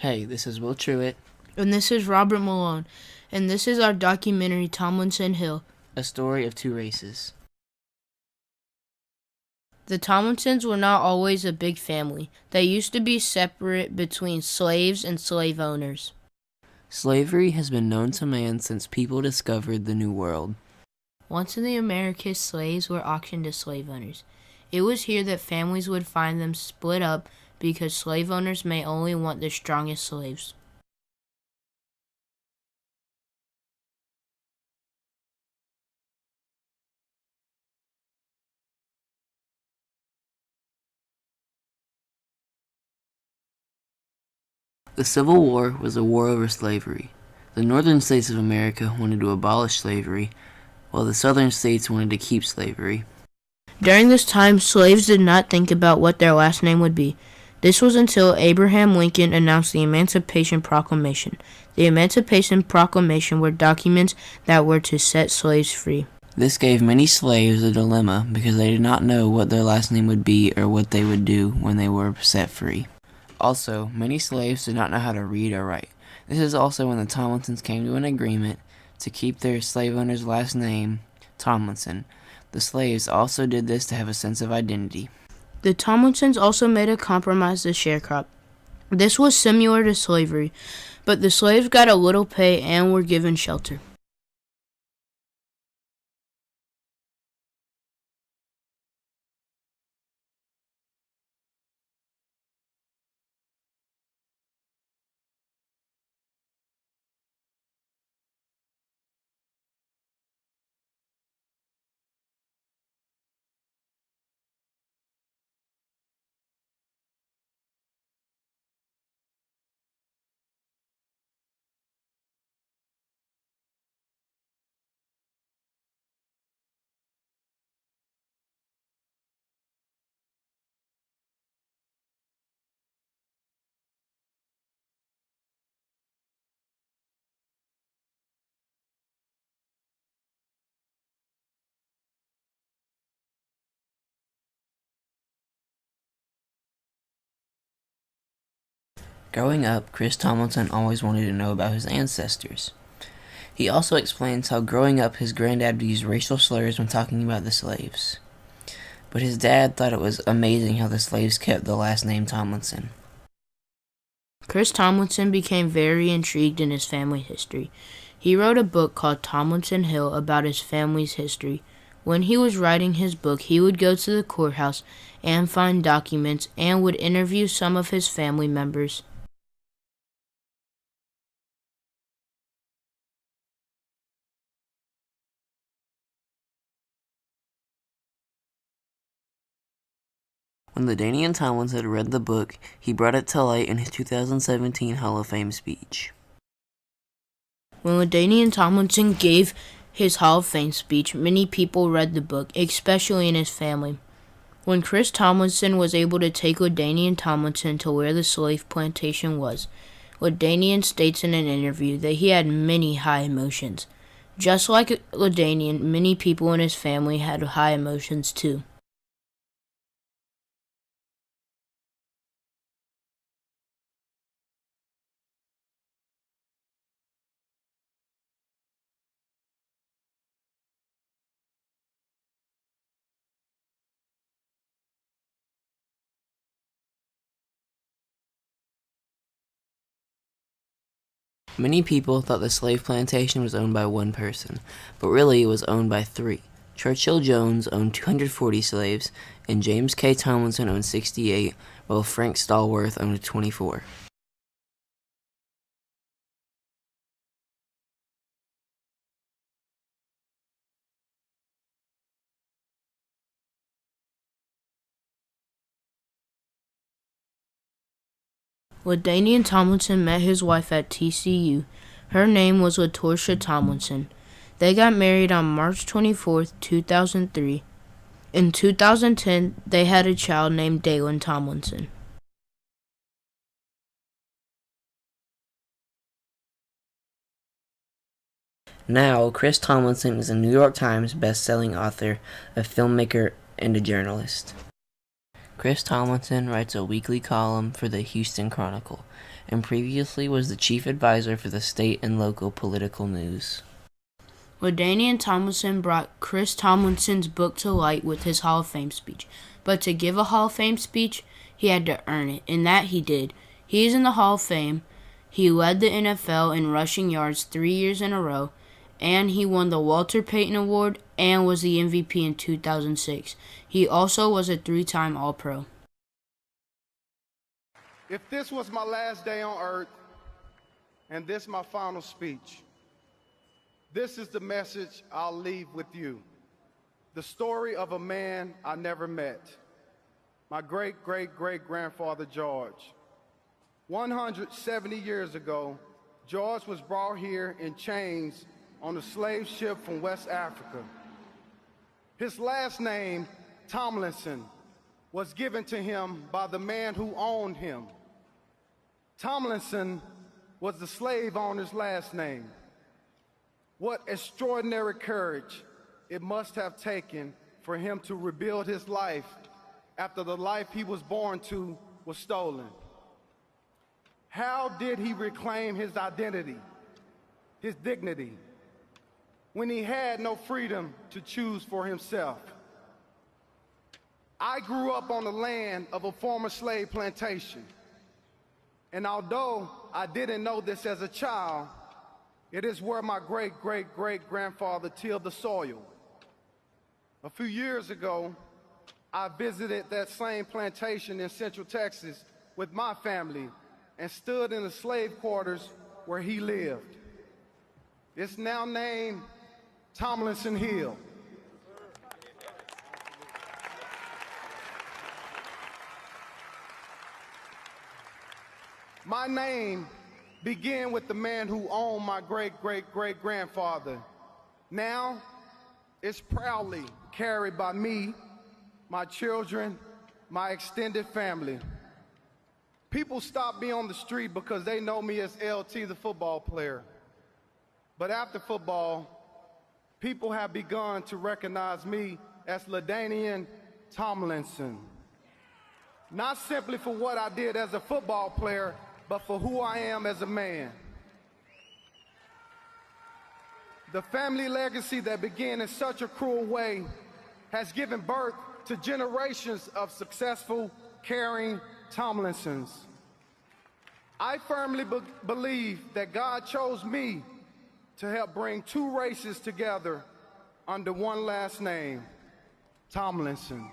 Hey, this is Will Truitt, And this is Robert Malone, and this is our documentary Tomlinsin Hill. A Story of Two Races. The Tomlinsins were not always a big family. They used to be separate between slaves and slave owners. Slavery has been known to man since people discovered the New World. Once in the Americas, slaves were auctioned to slave owners. It was here that families would find them split up because slave owners may only want the strongest slaves. The Civil War was a war over slavery. The northern states of America wanted to abolish slavery, while the southern states wanted to keep slavery. During this time, slaves did not think about what their last name would be. This was until Abraham Lincoln announced the Emancipation Proclamation. The Emancipation Proclamation were documents that were to set slaves free. This gave many slaves a dilemma because they did not know what their last name would be or what they would do when they were set free. Also, many slaves did not know how to read or write. This is also when the Tomlinsons came to an agreement to keep their slave owner's last name, Tomlinsin. The slaves also did this to have a sense of identity. The Tomlinsons also made a compromise to sharecrop. This was similar to slavery, but the slaves got a little pay and were given shelter. Growing up, Chris Tomlinson always wanted to know about his ancestors. He also explains how growing up his granddad used racial slurs when talking about the slaves. But his dad thought it was amazing how the slaves kept the last name Tomlinson. Chris Tomlinson became very intrigued in his family history. He wrote a book called Tomlinsin Hill about his family's history. When he was writing his book, he would go to the courthouse and find documents and would interview some of his family members. When LaDainian Tomlinson had read the book, he brought it to light in his 2017 Hall of Fame speech. When LaDainian Tomlinson gave his Hall of Fame speech, many people read the book, especially in his family. When Chris Tomlinson was able to take LaDainian Tomlinson to where the slave plantation was, LaDainian states in an interview that he had many high emotions. Just like LaDainian, many people in his family had high emotions too. Many people thought the slave plantation was owned by one person, but really it was owned by three. Churchill Jones owned 240 slaves, and James K. Tomlinson owned 68, while Frank Stallworth owned 24. LaDainian Tomlinson met his wife at TCU. Her name was LaTorsha Tomlinson. They got married on March 24, 2003. In 2010, they had a child named Dalen Tomlinson. Now, Chris Tomlinson is a New York Times best-selling author, a filmmaker, and a journalist. Chris Tomlinson writes a weekly column for the Houston Chronicle, and previously was the chief advisor for the state and local political news. LaDainian Tomlinsin brought Chris Tomlinson's book to light with his Hall of Fame speech. But to give a Hall of Fame speech, he had to earn it, and that he did. He is in the Hall of Fame. He led the NFL in rushing yards 3 years in a row, and he won the Walter Payton Award and was the MVP in 2006. He also was a 3-time All-Pro. If this was my last day on earth, and this my final speech, this is the message I'll leave with you. The story of a man I never met. My great-great-great-grandfather George. 170 years ago, George was brought here in chains on a slave ship from West Africa. His last name, Tomlinsin, was given to him by the man who owned him. Tomlinsin was the slave owner's last name. What extraordinary courage it must have taken for him to rebuild his life after the life he was born to was stolen. How did he reclaim his identity, his dignity, when he had no freedom to choose for himself? I grew up on the land of a former slave plantation, and although I didn't know this as a child, it is where my great-great-great-grandfather tilled the soil. A few years ago, I visited that same plantation in Central Texas with my family and stood in the slave quarters where he lived. It's now named Tomlinsin Hill. My name began with the man who owned my great-great-great-grandfather. Now, it's proudly carried by me, my children, my extended family. People stop me on the street because they know me as LT, the football player. But after football, people have begun to recognize me as LaDainian Tomlinsin. Not simply for what I did as a football player, but for who I am as a man. The family legacy that began in such a cruel way has given birth to generations of successful, caring Tomlinsons. I firmly believe that God chose me to help bring two races together under one last name, Tomlinsin.